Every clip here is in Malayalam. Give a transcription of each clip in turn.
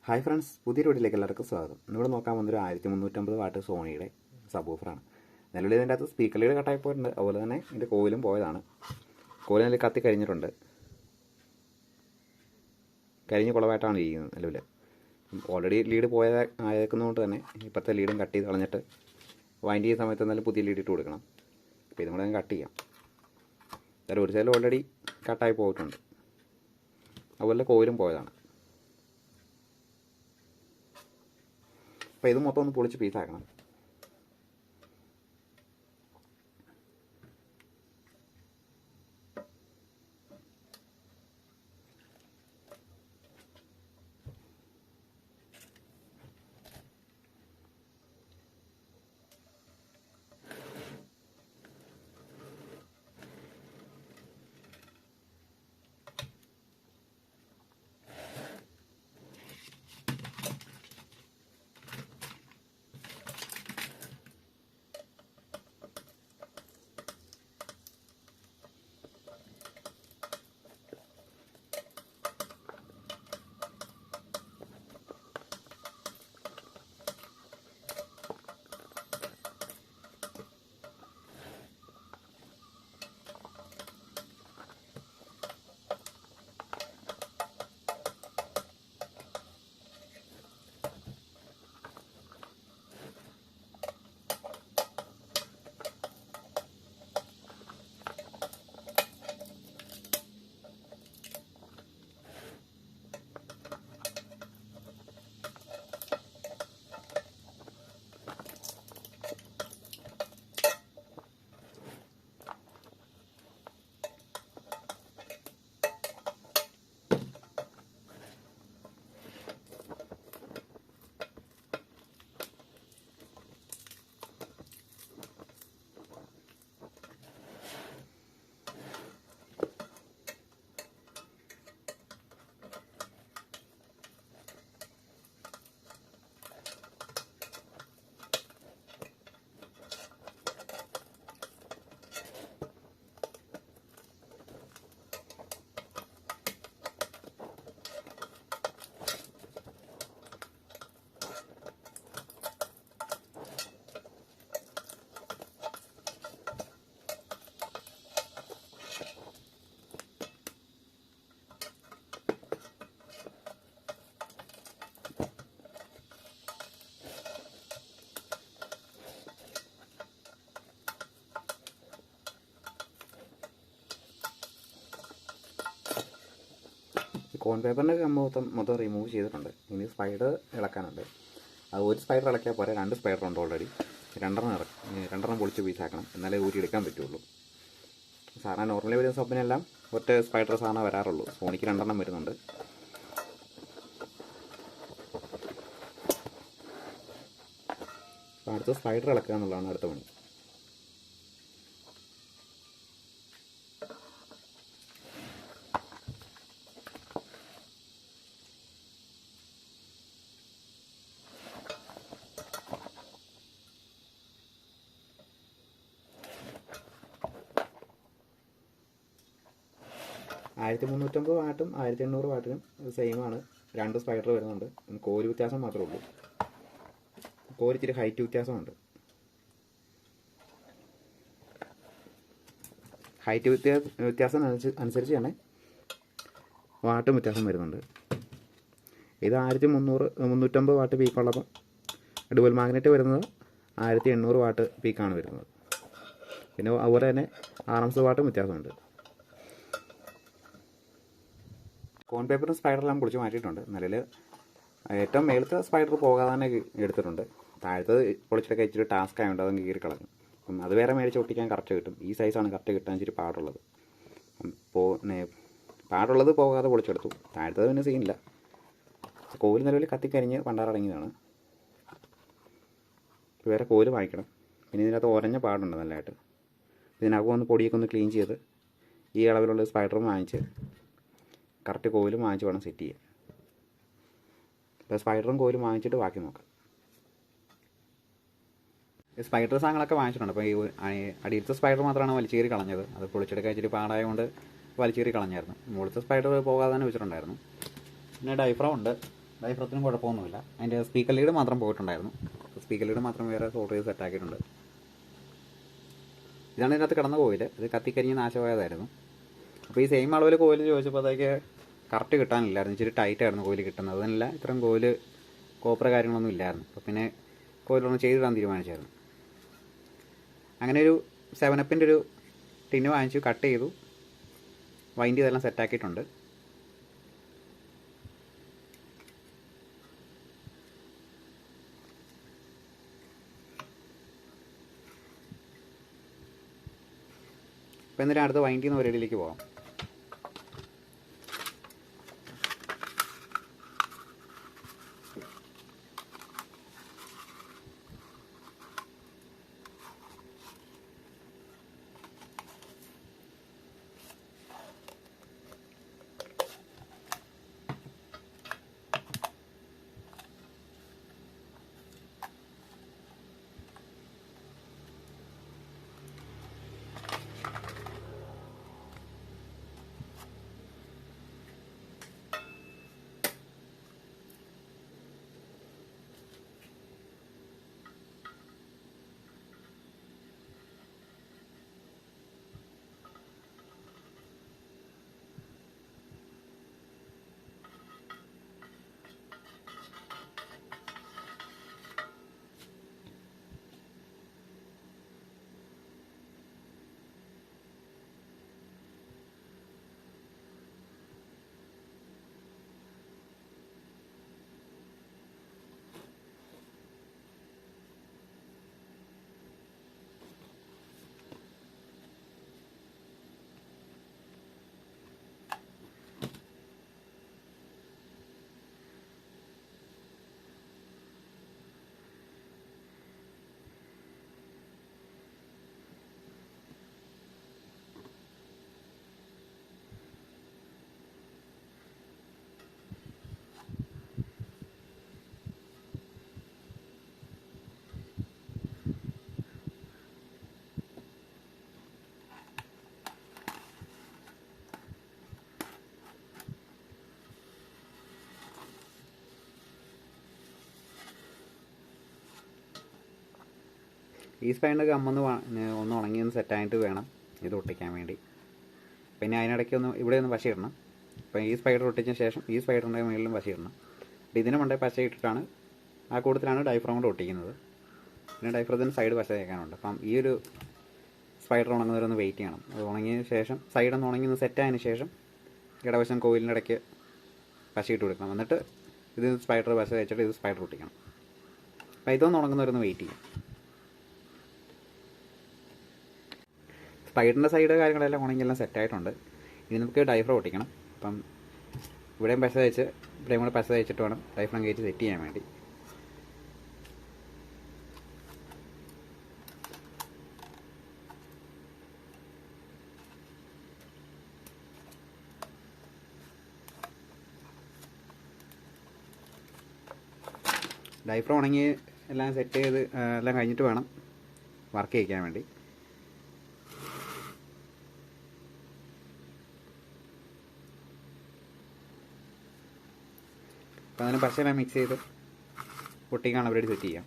ഹായ് ഫ്രണ്ട്സ്, പുതിയൊരു വീട്ടിലേക്ക് എല്ലാവർക്കും സ്വാഗതം. ഇവിടെ നോക്കാൻ വന്നൊരു 1350 വാട്ട് സോണിയുടെ സബൂഫറാണ്. നിലവിൽ ഇതിൻ്റെ അകത്ത് സ്പീക്കറിൽ കട്ടായി പോയിട്ടുണ്ട്. അതുപോലെ തന്നെ ഇതിൻ്റെ കോയിലും പോയതാണ്. കോയിൽ നല്ല കത്തി കഴിഞ്ഞിട്ടുണ്ട്. കരിഞ്ഞ് കുളമായിട്ടാണ് ഇരിക്കുന്നത് നിലവിൽ. ഓൾറെഡി ലീഡ് ആയേക്കുന്നതുകൊണ്ട് തന്നെ ഇപ്പോഴത്തെ ലീഡും കട്ട് ചെയ്ത് കളഞ്ഞിട്ട് വൈൻഡ് ചെയ്യുന്ന സമയത്ത് എന്നാലും പുതിയ ലീഡ് ഇട്ട് കൊടുക്കണം. അപ്പോൾ ഇതും കൂടെ കട്ട് ചെയ്യാം. അതായത് ഒരു സൈഡിൽ ഓൾറെഡി കട്ടായി പോയിട്ടുണ്ട്. അതുപോലെ കോയിലും പോയതാണ്. അപ്പോൾ ഇത് മൊത്തം ഒന്ന് പൊളിച്ച് പീസാക്കണം. കോൺ പേപ്പറിൻ്റെ മൊത്തം റിമൂവ് ചെയ്തിട്ടുണ്ട്. ഇനി സ്പൈഡർ ഇളക്കാനുണ്ട്. അത് ഒരു സ്പൈഡർ ഇളക്കിയാൽ പോരാ, 2 സ്പൈഡർ ഉണ്ട് ഓൾറെഡി. രണ്ടെണ്ണം പൊളിച്ച് പീസാക്കണം, എന്നാലേ ഊരി എടുക്കാൻ പറ്റുള്ളൂ. സാധാരണ നോർമലി വരുന്ന സബിനെല്ലാം ഒറ്റ സ്പൈഡർ സാധനം വരാറുള്ളൂ. സോണിക്ക് 2 വരുന്നുണ്ട്. അപ്പോൾ അടുത്ത സ്പൈഡർ ഇളക്കുക എന്നുള്ളതാണ് അടുത്ത പണി. ആയിരത്തി 350 വാട്ടും 1800 വാട്ടിനും സെയിമാണ്. 2 സ്പൈഡർ വരുന്നുണ്ട്. കോല് വ്യത്യാസം മാത്രമേ ഉള്ളൂ. കോല് ഇച്ചിരി ഹൈറ്റ് വ്യത്യാസമുണ്ട്. ഹൈറ്റ് വ്യത്യാസം അനുസരിച്ച് തന്നെ വാട്ടും വ്യത്യാസം വരുന്നുണ്ട്. ഇത് 1350 വാട്ട് പീക്കുള്ളപ്പോൾ ഡുവൽ മാഗ്നറ്റ് വരുന്നത് 1800 വാട്ട് പീക്കാണ് വരുന്നത്. പിന്നെ അതുപോലെ തന്നെ RMS വാട്ടും വ്യത്യാസമുണ്ട്. കോൺ പേപ്പറും സ്പൈഡറെല്ലാം പൊളിച്ച് മാറ്റിയിട്ടുണ്ട്. നിലയിൽ ഏറ്റവും മേളത്തെ സ്പൈഡർ പോകാതെ തന്നെ എടുത്തിട്ടുണ്ട്. താഴത്തത് പൊളിച്ചെടുക്കാൻ ഇച്ചിരി ടാസ്ക് ആയതുകൊണ്ട് അതങ്ങ് കീറി കളഞ്ഞു. അപ്പം അത് വേറെ മേടിച്ച് ഒട്ടിക്കാൻ കറക്റ്റ് കിട്ടും. ഈ സൈസാണ് കറക്റ്റ് കിട്ടാൻ ഇച്ചിരി പാടുള്ളത്. പാടുള്ളത് പോകാതെ പൊളിച്ചെടുത്തു. താഴത്തത് പിന്നെ സീനില്ല. കോല് നിലവിൽ കത്തിക്കരിഞ്ഞ് പണ്ടാറടങ്ങിയതാണ്. വേറെ കോല് വാങ്ങിക്കണം. പിന്നെ ഇതിനകത്ത് ഒരഞ്ഞ പാടുണ്ട് നല്ലതായിട്ട്. ഇതിനകം ഒന്ന് പൊടിയൊക്കെ ഒന്ന് ക്ലീൻ ചെയ്ത് ഈ അളവിലുള്ള സ്പൈഡറും വാങ്ങിച്ച് കറക്റ്റ് കോയിലും വാങ്ങിച്ച് വേണം സെറ്റ് ചെയ്യാൻ. ഇപ്പോൾ സ്പൈഡറും കോയിലും വാങ്ങിച്ചിട്ട് ബാക്കി നോക്കാം. സ്പൈഡർ സാധനങ്ങളൊക്കെ വാങ്ങിച്ചിട്ടുണ്ട്. അപ്പോൾ ഈ അടിയിലത്തെ സ്പൈഡർ മാത്രമാണ് വലിച്ചേറി കളഞ്ഞത്. അത് പൊളിച്ചെടുക്കാൻ ഇച്ചിരി പാടായതുകൊണ്ട് വലിച്ചേറി കളഞ്ഞായിരുന്നു. മുകളിലത്തെ സ്പൈഡർ പോകാതെ തന്നെ വെച്ചിട്ടുണ്ടായിരുന്നു. പിന്നെ ഡൈഫ്രം ഉണ്ട്, ഡൈഫ്രത്തിനും കുഴപ്പമൊന്നുമില്ല. അതിൻ്റെ സ്പീക്കർ ലീഡ് മാത്രം പോയിട്ടുണ്ടായിരുന്നു. സ്പീക്കർ ലീഡ് മാത്രം വേറെ സോൾഡർ ചെയ്ത് സെറ്റാക്കിയിട്ടുണ്ട്. ഇതാണ് ഇതിനകത്ത് കിടന്ന കോയിൽ. ഇത് കത്തിക്കരിഞ്ഞ് നാശമായതായിരുന്നു. അപ്പോൾ ഈ സെയിം അളവിൽ കോയിൽ ചോദിച്ചപ്പോഴത്തേക്ക് കറക്റ്റ് കിട്ടാനില്ലായിരുന്നു. ഇച്ചിരി ടൈറ്റായിരുന്നു കോയിൽ കിട്ടുന്നത്. അതല്ല ഇത്രയും കോയിൽ കോപ്പർ കാര്യങ്ങളൊന്നും ഇല്ലായിരുന്നു. അപ്പോൾ പിന്നെ കോയിലൊന്നും ചെയ്തിടാൻ തീരുമാനിച്ചായിരുന്നു. അങ്ങനെ ഒരു 7-അപ്പിൻ്റെ ഒരു ടിന്ന് വാങ്ങിച്ചു, കട്ട് ചെയ്തു, വൈൻഡ് ചെയ്തെല്ലാം സെറ്റാക്കിയിട്ടുണ്ട്. അപ്പോൾ എന്നിട്ട് അടുത്ത് വൈൻഡ് ചെയ്യുന്ന പരിപാടിയിലേക്ക് പോകാം. ഈ സ്പൈഡിൻ്റെ ഗമ്മൊന്ന് ഒന്ന് ഉണങ്ങി ഒന്ന് സെറ്റായിട്ട് വേണം ഇത് ഒട്ടിക്കാൻ വേണ്ടി. പിന്നെ അതിനിടയ്ക്ക് ഇവിടെ ഒന്ന് പശ ഇടണം. അപ്പോൾ ഈ സ്പൈഡർ ഒട്ടിച്ചതിന് ശേഷം ഈ സ്പൈഡറിൻ്റെ മുകളിലും പശ ഇടണം. അപ്പോൾ ഇതിന് മണ്ടേ പശ ഇട്ടിട്ടാണ് ആ കൂട്ടത്തിലാണ് ഡൈഫ്രം കൊണ്ട് ഒട്ടിക്കുന്നത്. പിന്നെ ഡൈഫ്രത്തിന് സൈഡ് പശ തേക്കാനുണ്ട്. അപ്പം ഈ ഒരു സ്പൈഡർ ഉണങ്ങുന്നവരൊന്ന് വെയിറ്റ് ചെയ്യണം. അത് ഉണങ്ങിയതിന് ശേഷം സൈഡൊന്ന് ഉണങ്ങി ഒന്ന് സെറ്റായതിന് ശേഷം ഇടവശം കോയിലിൻ്റെ ഇടയ്ക്ക് പശ ഇട്ട് കൊടുക്കണം. എന്നിട്ട് ഇത് സ്പൈഡർ പശ തേച്ചിട്ട് ഇത് സ്പൈഡർ ഒട്ടിക്കണം. അപ്പോൾ ഇതൊന്ന് ഉണങ്ങുന്നവരൊന്ന് വെയിറ്റ് ചെയ്യും. സ്പൈഡറിൻ്റെ സൈഡ് കാര്യങ്ങളെല്ലാം ഉണങ്ങിയെല്ലാം സെറ്റായിട്ടുണ്ട്. ഇനി നമുക്ക് ഡൈഫ്രം ഒട്ടിക്കണം. അപ്പം ഇവിടെയും പശ തേച്ച് ഇവിടെയും കൂടെ പശ തേച്ചിട്ട് വേണം ഡൈഫ്രം കയറ്റി സെറ്റ് ചെയ്യാൻ വേണ്ടി. ഡൈഫ്രം ഉണങ്ങി എല്ലാം സെറ്റ് ചെയ്ത് എല്ലാം കഴിഞ്ഞിട്ട് വേണം വർക്ക് ചെയ്യിക്കാൻ വേണ്ടി. അപ്പോൾ അതിന് പശയെല്ലാം മിക്സ് ചെയ്ത് പൊട്ടിക്കാണ് അവരുടെ സെറ്റ് ചെയ്യാം.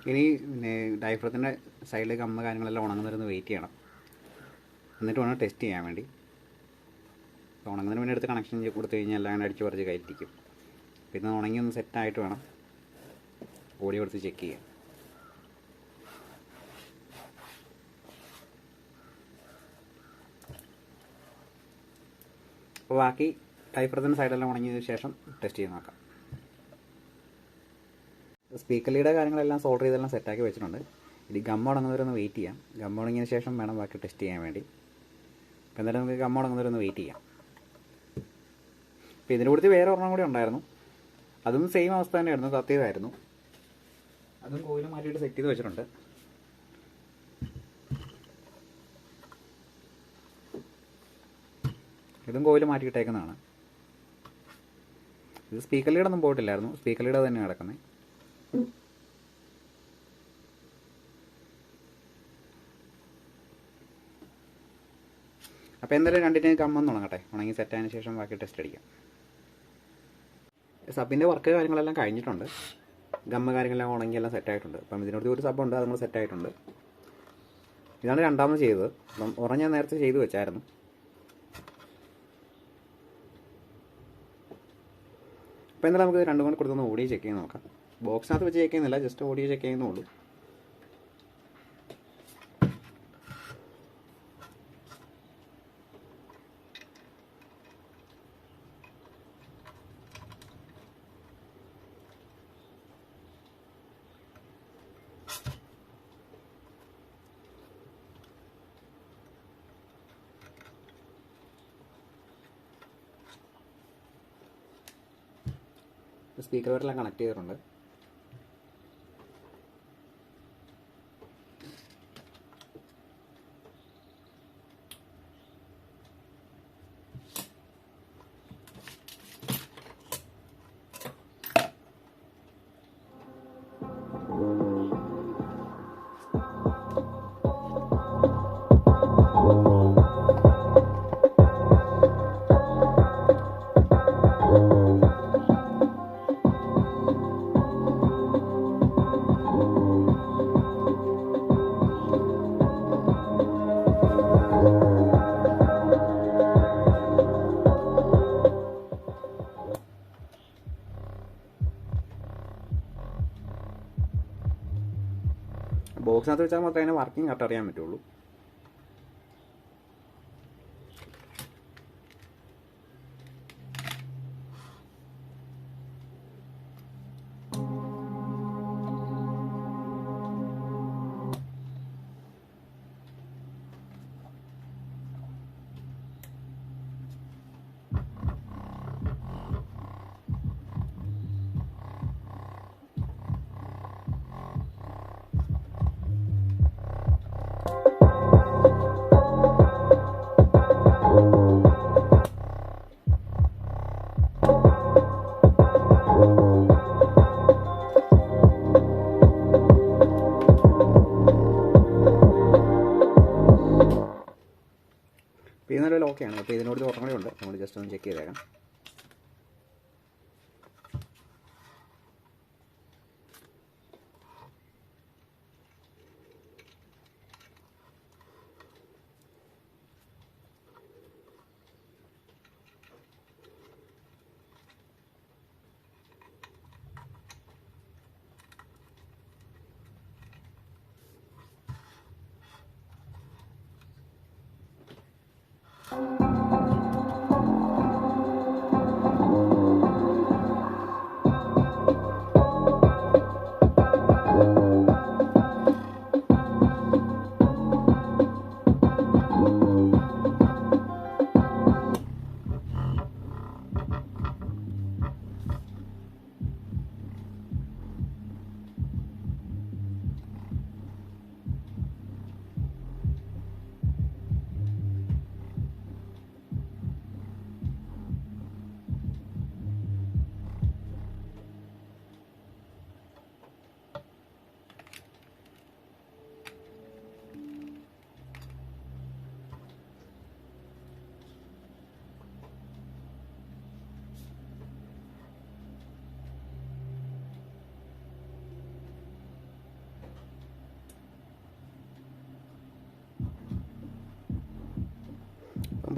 ഇനി പിന്നെ ഡയഫ്രത്തിൻ്റെ സൈഡിൽ ഗമ്മ കാര്യങ്ങളെല്ലാം ഉണങ്ങുന്നവരൊന്ന് വെയിറ്റ് ചെയ്യണം. എന്നിട്ട് വേണം ടെസ്റ്റ് ചെയ്യാൻ വേണ്ടി. ഉണങ്ങുന്നതിന് മുന്നേ എടുത്ത് കണക്ഷൻ കൊടുത്തു കഴിഞ്ഞാൽ എല്ലാം അടിച്ച് പറിച്ച് കയറ്റിക്കും. പിന്നെ ഉണങ്ങി ഒന്ന് സെറ്റായിട്ട് വേണം ഓടി കൊടുത്ത് ചെക്ക് ചെയ്യാൻ. അപ്പോൾ ബാക്കി ഡയഫ്രത്തിൻ്റെ സൈഡെല്ലാം ഉണങ്ങിയതിന് ശേഷം ടെസ്റ്റ് ചെയ്ത് നോക്കാം. സ്പീക്കറിയുടെ കാര്യങ്ങളെല്ലാം സോൾഡർ ചെയ്തെല്ലാം സെറ്റാക്കി വെച്ചിട്ടുണ്ട്. ഇനി ഗമ്മ ഉണങ്ങുന്നവരൊന്ന് വെയിറ്റ് ചെയ്യാം. ഗമ്മ ഉണങ്ങിയതിന് ശേഷം വേണം ബാക്കി ടെസ്റ്റ് ചെയ്യാൻ വേണ്ടി. അപ്പോൾ എന്തായാലും നമുക്ക് ഗമ്മ ഉണങ്ങുന്നവരൊന്ന് വെയിറ്റ് ചെയ്യാം. അപ്പോൾ ഇതിൻ്റെ കൂടുതൽ വേറെ ഒരെണ്ണം കൂടി ഉണ്ടായിരുന്നു. അതും സെയിം അവസ്ഥ തന്നെയായിരുന്നു, കത്തിയതായിരുന്നു. അതും കോയിൽ മാറ്റിയിട്ട് സെറ്റ് ചെയ്ത് വെച്ചിട്ടുണ്ട്. ഇതും കോയിൽ മാറ്റിയിട്ടേക്കുന്നതാണ്. ഇത് സ്പീക്കർ ലീഡ് ഒന്നും പോയിട്ടില്ലായിരുന്നു, സ്പീക്കർ ലീഡ് തന്നെയാണ് കിടക്കുന്നത്. അപ്പോൾ എന്തായാലും രണ്ടിനും കമ്മെന്ന് ഉണങ്ങട്ടെ. ഉണങ്ങി സെറ്റായതിനു ശേഷം ബാക്കി ടെസ്റ്റ് അടിക്കാം. സബിൻ്റെ വർക്ക് കാര്യങ്ങളെല്ലാം കഴിഞ്ഞിട്ടുണ്ട്. ഗമ്മ കാര്യങ്ങളെല്ലാം ഉണങ്ങിയെല്ലാം സെറ്റായിട്ടുണ്ട്. അപ്പം ഇതിനോട് ഒരു സബുണ്ട്, അത് നമ്മൾ സെറ്റായിട്ടുണ്ട്. ഇതാണ് രണ്ടാമത് ചെയ്തത്. അപ്പം ഒരെണ്ണം ഞാൻ നേരത്തെ ചെയ്ത് വെച്ചായിരുന്നു. അപ്പോൾ എന്തായാലും നമുക്ക് രണ്ടും കൂടി കൊടുത്തൊന്ന് ഓഡിയോ ചെക്ക് ചെയ്ത് നോക്കാം. ബോക്സിനകത്ത് വെച്ച് ചെക്ക് ചെയ്യുന്നില്ല, ജസ്റ്റ് ഓഡിയോ ചെക്ക് ചെയ്യുന്നുള്ളൂ. സ്പീക്കർ വരെല്ലാം കണക്ട് ചെയ്തിട്ടുണ്ട്. ബോക്സിനകത്ത് വെച്ചാൽ മാത്രമേ അതിന് വർക്കിംഗ് കറക്റ്റ് അറിയാൻ പറ്റുള്ളൂ. അപ്പോൾ ഇത് നല്ലൊരു ഓക്കെയാണ്. അപ്പോൾ ഇതിനോട് ഓർമ്മ കൂടി ഉണ്ട്, നമ്മൾ ജസ്റ്റ് ഒന്ന് ചെക്ക് ചെയ്തേക്കാം.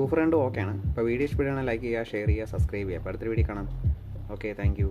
ബൂഫർ രണ്ടും ഓക്കെയാണ്. അപ്പോൾ വീഡിയോ ഇഷ്ടപ്പെടുകയാണെങ്കിൽ ലൈക്ക് ചെയ്യുക, ഷെയർ ചെയ്യുക, സബ്സ്ക്രൈബ് ചെയ്യുക. അപ്പോൾ അടുത്തൊരു വീഡിയോ കാണാം. Okay, thank you.